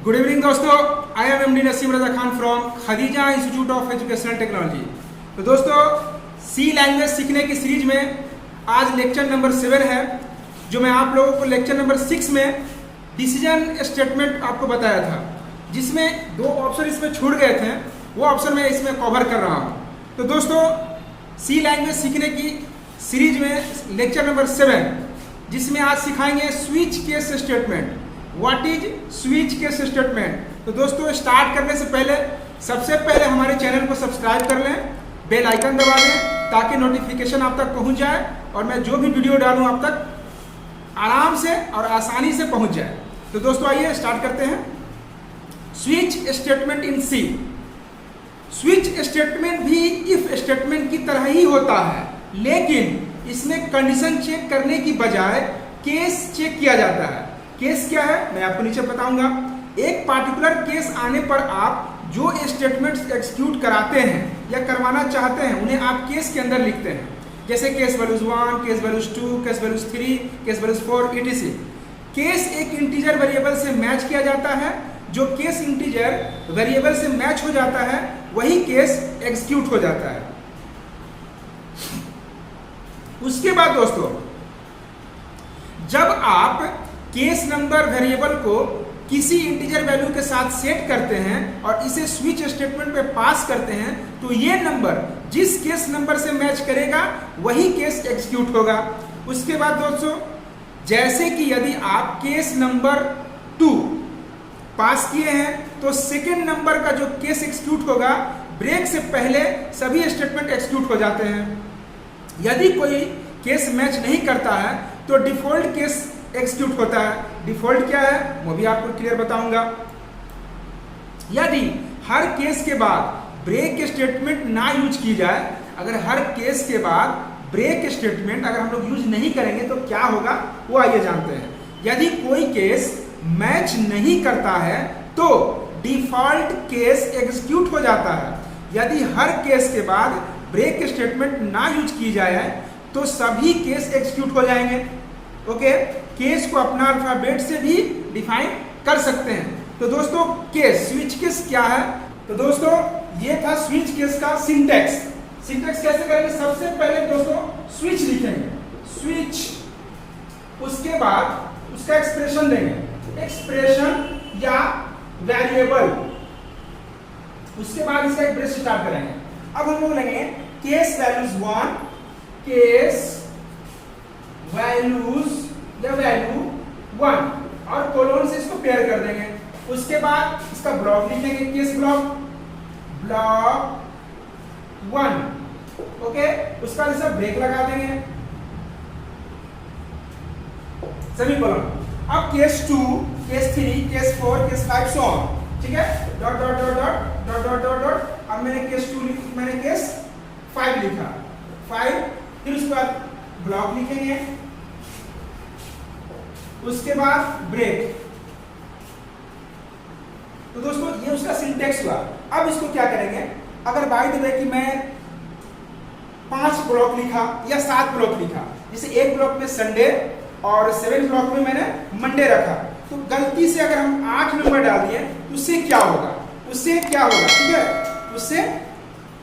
Good evening दोस्तों, I am MD Naseem Raza Khan from Khadija institute of educational technology. तो दोस्तों, सी language सीखने की सीरीज में आज लेक्चर नंबर 7 है, जो मैं आप लोगों को लेक्चर नंबर 6 में डिसीजन स्टेटमेंट आपको बताया था, जिसमें 2 ऑप्शन इसमें छूट गए थे। वो ऑप्शन मैं इसमें कवर कर रहा हूँ। तो दोस्तों, सी लैंग्वेज सीखने की सीरीज में लेक्चर नंबर 7, जिसमें आज सिखाएंगे switch case statement. What is switch case statement? तो दोस्तों, स्टार्ट करने से पहले सबसे पहले हमारे चैनल को सब्सक्राइब कर लें, बेल आइकन दबा दें, ताकि नोटिफिकेशन आप तक पहुंच जाए और मैं जो भी वीडियो डालूं आप तक आराम से और आसानी से पहुंच जाए। तो दोस्तों, आइए स्टार्ट करते हैं। Switch statement in C. Switch statement भी इफ स्टेटमेंट की तरह ही होता है, लेकिन इसमें कंडीशन चेक करने की बजाय केस चेक किया जाता है। केस क्या है मैं आपको नीचे बताऊंगा। एक पार्टिकुलर केस आने पर आप जो स्टेटमेंट्स एग्जीक्यूट कराते हैं या करवाना चाहते हैं, उन्हें आप केस के अंदर लिखते हैं। जैसे case values 1, case values 2, case values 3, case values 4 etc। Case एक इंटीजर वेरिएबल से मैच किया जाता है। जो केस इंटीजर वेरिएबल से मैच हो जाता है, वही केस एग्जीक्यूट हो जाता है। उसके बाद दोस्तों, जब आप केस नंबर वेरिएबल को किसी इंटीजर वैल्यू के साथ सेट करते हैं और इसे स्विच स्टेटमेंट पे पास करते हैं, तो ये नंबर जिस केस नंबर से मैच करेगा वही केस एग्जीक्यूट होगा। उसके बाद दोस्तों, जैसे कि यदि आप केस नंबर 2 पास किए हैं, तो सेकेंड नंबर का जो केस एग्जीक्यूट होगा, ब्रेक से पहले सभी स्टेटमेंट एग्जीक्यूट हो जाते हैं। यदि कोई केस मैच नहीं करता है तो डिफॉल्ट केस एग्जीक्यूट होता है। डिफॉल्ट क्या है वो भी आपको क्लियर बताऊंगा। यदि हर केस के बाद ब्रेक स्टेटमेंट ना यूज की जाए, अगर हर केस के बाद ब्रेक स्टेटमेंट अगर हम लोग यूज नहीं करेंगे तो क्या होगा, वो आइए जानते हैं। यदि कोई केस मैच नहीं करता है तो डिफॉल्ट केस एग्जीक्यूट हो जाता है। यदि हर केस के बाद ब्रेक स्टेटमेंट ना यूज की जाए तो सभी केस एग्जीक्यूट हो जाएंगे। ओके, केस को अपना अल्फाबेट से भी डिफाइन कर सकते हैं। तो दोस्तों, केस स्विच केस क्या है? तो दोस्तों, ये था स्विच केस का सिंटैक्स। सिंटैक्स कैसे करेंगे? सबसे पहले दोस्तों स्विच लिखेंगे, स्विच, उसके बाद उसका एक्सप्रेशन देंगे, एक्सप्रेशन या वेरिएबल। उसके बाद इसका एक ब्रेस स्टार्ट करेंगे। अब हम लोग लेंगे केस वैल्यूज 1, केस वैल्यूज या वैल्यू 1 और कोलोन से इसको पेयर कर देंगे। उसके बाद इसका ब्लॉक लिखेंगे, केस ब्लॉक, ब्लॉक 1। ओके, उसका जैसा ब्रेक लगा देंगे, सभी कोलोन। अब case 2, case 3, case 4, case 5 so on. ठीक है, dot dot dot dot dot dot dot dot. अब मैंने केस 2 मैंने केस 5 लिखा, 5। फिर उसके बाद ब्लॉक लिखेंगे, उसके बाद ब्रेक। तो दोस्तों, ये उसका सिंटैक्स हुआ। अब इसको क्या करेंगे? अगर बाय द वे कि मैं 5 ब्लॉक लिखा या 7 ब्लॉक लिखा, जैसे एक ब्लॉक में संडे और 7 ब्लॉक में मैंने मंडे रखा, तो गलती से अगर हम 8 नंबर डाल दिए तो उससे क्या होगा? उससे क्या होगा? ठीक है, उससे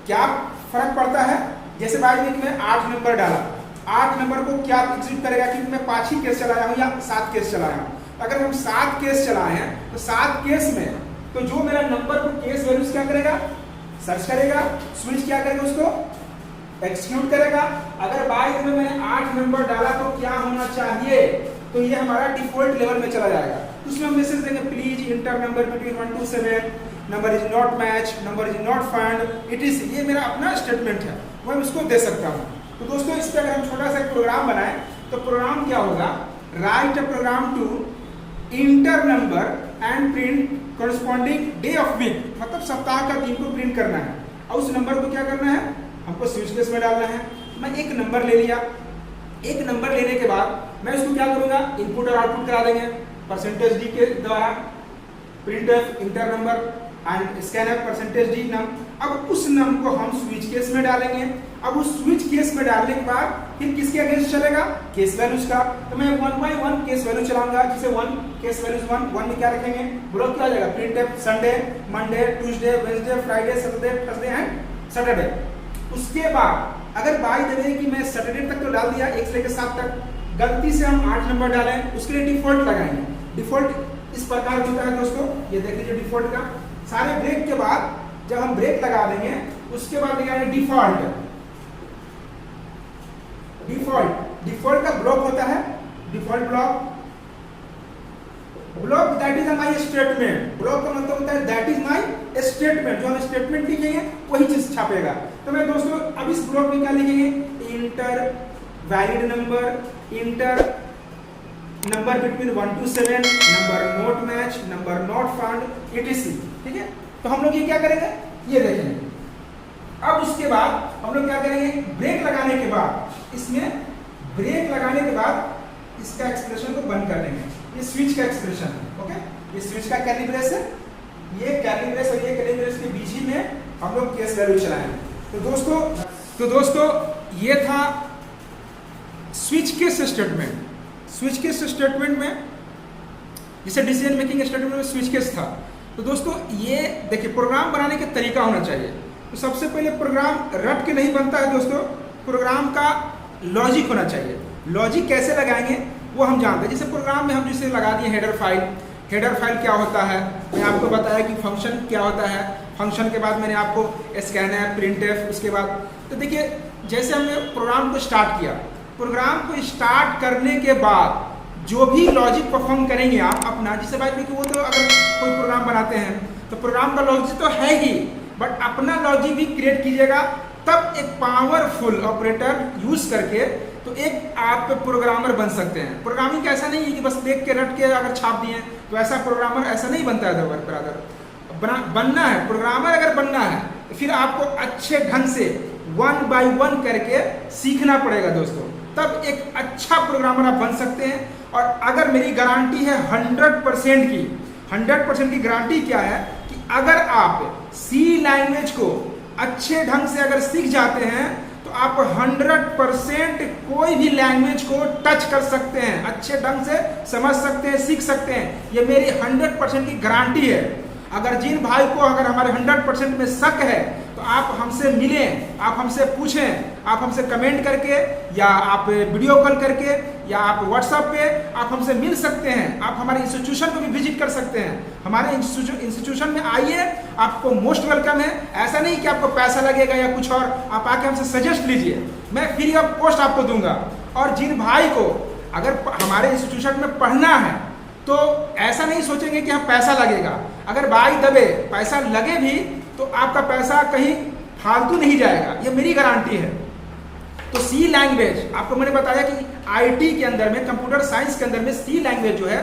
क्या फर्क पड़ता है? जैसे बाय द वे कि मैं 8 नंबर डाला, 8 नंबर को क्या एग्जीक्यूट करेगा कि मैं 5 ही केस चलाया हूं या 7 केस चलाया हूं। अगर हम 7 केस चलाए हैं तो 7 केस में तो जो मेरा नंबर को केस वैल्यूज क्या करेगा? सर्च करेगा, स्विच क्या करेगा? उसको एग्जीक्यूट करेगा। अगर बाय द वे मैंने 8 नंबर डाला तो क्या होना चाहिए? तो ये हमारा डिफॉल्ट लेवल में चला जाएगा। उसमें हम मैसेज देंगे, please inter number between 1 to 7, number is not match, number is not find it is. ये मेरा अपना स्टेटमेंट है, वो मैं उसको दे सकता हूँ। तो दोस्तों, इस पर अगर हम छोटा सा प्रोग्राम बनाएं तो प्रोग्राम क्या होगा? Write a program to enter number and print corresponding day of week, मतलब सप्ताह का दिन को प्रिंट करना है। और उस नंबर को क्या करना है? हमको स्विच केस में डालना है। मैं एक नंबर ले लिया, एक नंबर लेने के बाद मैं इसको क्या करूंगा? इनपुट और आउटपुट करा देंगे परसेंटेज डी के द्वारा, printf enter number and scanf percentage d num. अब उस नम को हम स्विच केस में डालेंगे। अब उस स्विच केस में डालने के बाद फिर किसके अगेंस्ट चलेगा? केस वैल्यूज का। तो मैं 1 by 1 केस वैल्यू चलाऊंगा, जिसे 1 केस वैल्यूज 1 में क्या रखेंगे, ब्लॉक क्या आ जाएगा, print F Sunday, Monday, Tuesday, Wednesday, Friday, Saturday, Thursday and Saturday. उसके बाद अगर बाय द वे कि मैं सैटरडे तक तो डाल दिया 1 से लेकर 7 तक, गलती से हम 8 नंबर डालें, उसके लिए डिफॉल्ट लगाएंगे। डिफॉल्ट इस प्रकार होता है दोस्तों, ये देख लीजिए डिफॉल्ट का। सारे ब्रेक के बाद जब हम ब्रेक लगा देंगे उसके बाद लगाएंगे डिफॉल्ट। डिफॉल्ट का ब्लॉक होता है, default block that is my statement. Block का मतलब होता है दैट इज माय स्टेटमेंट, जो हम स्टेटमेंट लिखेंगे वही चीज छापेगा। तो मैं दोस्तों अब इस ब्लॉक में क्या लिखेंगे, inter valid number, inter number between 1 to 7, number not match, number not found, etc। ठीक है, तो हम लोग ये क्या करेंगे, ये देखेंगे। अब उसके बाद हम लोग क्या करेंगे, ब्रेक लगाने के बाद, इसमें ब्रेक लगाने के बाद इसका एक्सप्रेशन को बंद कर देंगे। ये स्विच का एक्सप्रेशन है, ओके, ये स्विच का कैलिब्रेस है, ये कैलिब्रेस और ये कैलिब्रेस के बीच ही में हम लोग केस वैल्यू चलाएंगे। तो दोस्तों ये था switch case statement. Switch case statement में जिसे डिसीजन मेकिंग स्टेटमेंट में स्विच केस था। तो दोस्तों ये देखिए, प्रोग्राम बनाने का तरीका होना चाहिए। तो सबसे पहले प्रोग्राम रट के नहीं बनता है दोस्तों, प्रोग्राम का लॉजिक होना चाहिए। लॉजिक कैसे लगाएंगे वो हम जानते हैं। जैसे प्रोग्राम में हम जिसे लगा दिए हेडर फाइल। हेडर फाइल क्या होता है, मैंने आपको बताया कि फंक्शन क्या होता है। फंक्शन के बाद मैंने आपको स्कैनर, प्रिंटफ, उसके बाद तो देखिए जैसे हमने प्रोग्राम को स्टार्ट किया, प्रोग्राम को स्टार्ट करने के बाद जो भी लॉजिक परफॉर्म करेंगे आप अपना, जिसे बात नहीं कि वो तो अगर कोई प्रोग्राम बनाते हैं तो प्रोग्राम का लॉजिक तो है ही, बट अपना लॉजिक भी क्रिएट कीजिएगा, तब एक पावरफुल ऑपरेटर यूज करके तो एक आप प्रोग्रामर बन सकते हैं। प्रोग्रामिंग ऐसा नहीं है कि बस देख के रट के अगर छाप दिए तो ऐसा प्रोग्रामर ऐसा नहीं बनता है ब्रदर। बनना है प्रोग्रामर, अगर बनना है तो फिर आपको अच्छे ढंग से 1 by 1 करके सीखना पड़ेगा दोस्तों, तब एक अच्छा प्रोग्रामर आप बन सकते हैं। और अगर मेरी गारंटी है 100% की, 100% की गारंटी क्या है कि अगर आप सी लैंग्वेज को अच्छे ढंग से अगर सीख जाते हैं तो आप 100% कोई भी लैंग्वेज को टच कर सकते हैं, अच्छे ढंग से समझ सकते हैं, सीख सकते हैं। ये मेरी 100% की गारंटी है। अगर जिन भाई को अगर हमारे 100% में शक है तो आप हमसे मिलें, आप हमसे पूछें, आप हमसे कमेंट करके या आप वीडियो कॉल करके या आप व्हाट्सएप पे आप हमसे मिल सकते हैं। आप हमारे इंस्टीट्यूशन को भी विजिट कर सकते हैं। हमारे इंस्टीट्यूशन में आइए, आपको मोस्ट वेलकम है। ऐसा नहीं कि आपको पैसा लगेगा या कुछ और, आप आके हमसे सजेस्ट लीजिए, मैं फ्री ऑफ कॉस्ट आपको दूंगा। और जिन भाई को अगर हमारे इंस्टीट्यूशन में पढ़ना है तो ऐसा नहीं सोचेंगे कि हाँ पैसा लगेगा। अगर बाई दबे पैसा लगे भी तो आपका पैसा कहीं फालतू नहीं जाएगा, ये मेरी गारंटी है। तो सी लैंग्वेज आपको मैंने बताया कि आईटी के अंदर में, कंप्यूटर साइंस के अंदर में सी लैंग्वेज जो है,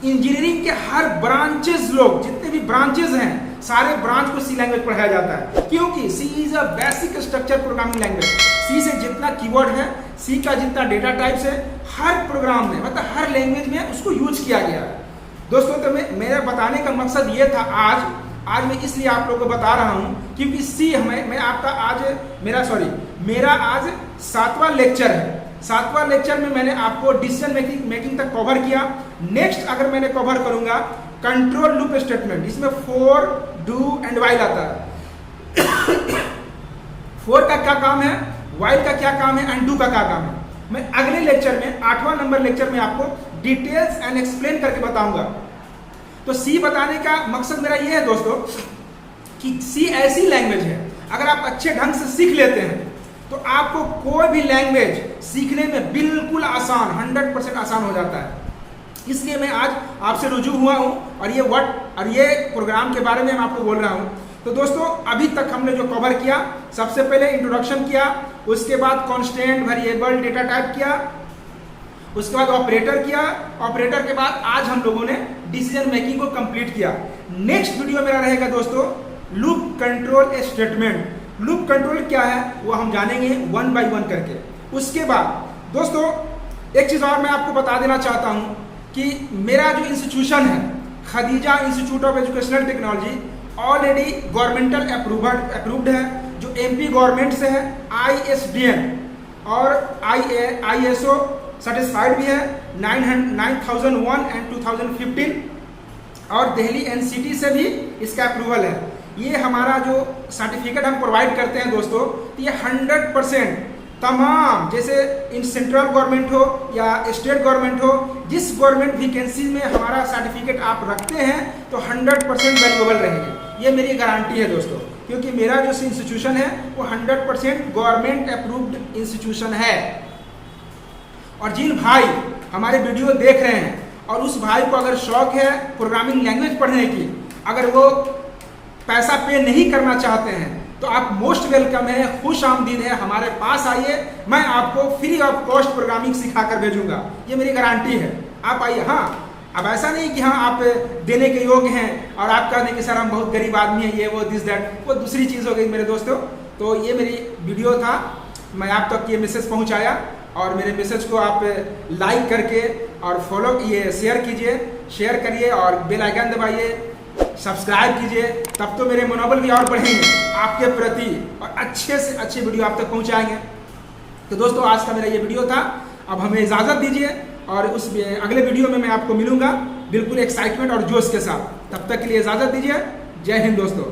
इंजीनियरिंग के हर ब्रांचेस, लोग जितने भी ब्रांचेस हैं सारे ब्रांच को सी लैंग्वेज पढ़ाया जाता है, क्योंकि C is a basic structure programming language. C से जितना कीवर्ड है, सी का जितना डेटा टाइप्स है, हर प्रोग्राम में मतलब हर लैंग्वेज में उसको यूज किया गया है दोस्तों। तो मेरा बताने का मकसद ये था आज मैं इसलिए आप लोगों को बता रहा हूँ क्योंकि सी मैं आपका आज मेरा आज 7वां लेक्चर है। 7वां लेक्चर में मैंने आपको डिसीजन मेकिंग तक कवर किया। नेक्स्ट अगर मैंने कवर करूंगा कंट्रोल लूप स्टेटमेंट, इसमें फॉर, डू एंड वाइल आता है। फॉर का क्या काम है, वाइल का क्या काम है, एंड डू का क्या काम है, मैं अगले लेक्चर में 8वां नंबर लेक्चर में आपको डिटेल्स एंड एक्सप्लेन करके बताऊंगा। तो सी बताने का मकसद मेरा ये है दोस्तों कि सी ऐसी लैंग्वेज है, अगर आप अच्छे ढंग से सीख लेते हैं तो आपको कोई भी लैंग्वेज सीखने में बिल्कुल आसान, 100% आसान हो जाता है। इसलिए मैं आज आपसे रुजू हुआ हूं और ये प्रोग्राम के बारे में मैं आपको बोल रहा हूं। तो दोस्तों अभी तक हमने जो कवर किया, सबसे पहले इंट्रोडक्शन किया, उसके बाद कांस्टेंट, वेरिएबल, डेटा टाइप किया, उसके बाद ऑपरेटर किया, ऑपरेटर के बाद आज हम लोगों ने डिसीजन मेकिंग को कंप्लीट किया। नेक्स्ट वीडियो मेरा रहेगा दोस्तों loop control statement. Loop control क्या है वो हम जानेंगे 1 by 1 करके। उसके बाद दोस्तों एक चीज और मैं आपको बता देना चाहता हूं कि मेरा जो इंस्टीट्यूशन है Khadija institute of educational technology already governmental approved है, जो एमपी गवर्नमेंट से है, ISDN और ISO सेटिस्फाइड भी है 9001 एंड 2015 और दिल्ली एनसीटी से भी इसका अप्रूवल है। ये हमारा जो सर्टिफिकेट हम प्रोवाइड करते हैं दोस्तों, तो ये 100% तमाम, जैसे इन सेंट्रल गवर्नमेंट हो या स्टेट गवर्नमेंट हो, जिस गवर्नमेंट वैकेंसी में हमारा सर्टिफिकेट आप रखते हैं तो 100% वैल्यूएबल रहेंगे। ये मेरी गारंटी है दोस्तों, क्योंकि मेरा जो इंस्टीट्यूशन है वो 100% गवर्नमेंट अप्रूव्ड इंस्टीट्यूशन है। और जिन भाई हमारे वीडियो देख रहे हैं और उस भाई को अगर शौक है प्रोग्रामिंग लैंग्वेज पढ़ने की, अगर वो पैसा पे नहीं करना चाहते हैं, तो आप मोस्ट वेलकम है, खुश आमदीद है, हमारे पास आइए, मैं आपको फ्री ऑफ कॉस्ट प्रोग्रामिंग सिखाकर भेजूंगा। ये मेरी गारंटी है, आप आइए। हाँ, अब ऐसा नहीं कि हाँ आप देने के योग्य हैं और आप कहने कि सर हम बहुत गरीब आदमी हैं, ये वो दिस दैट, वो दूसरी चीज़ हो गई मेरे दोस्तों। तो ये मेरी वीडियो था, मैं आप तक ये मैसेज पहुँचाया, और मेरे मैसेज को आप लाइक करके और फॉलो ये शेयर कीजिए, शेयर करिए और बेल आइकन दबाइए, सब्सक्राइब कीजिए, तब तो मेरे मनोबल भी और बढ़ेंगे आपके प्रति और अच्छे से अच्छे वीडियो आप तक पहुंचाएंगे। तो दोस्तों आज का मेरा ये वीडियो था, अब हमें इजाज़त दीजिए और उस अगले वीडियो में मैं आपको मिलूंगा बिल्कुल एक्साइटमेंट और जोश के साथ। तब तक के लिए इजाज़त दीजिए। जय हिंद दोस्तों।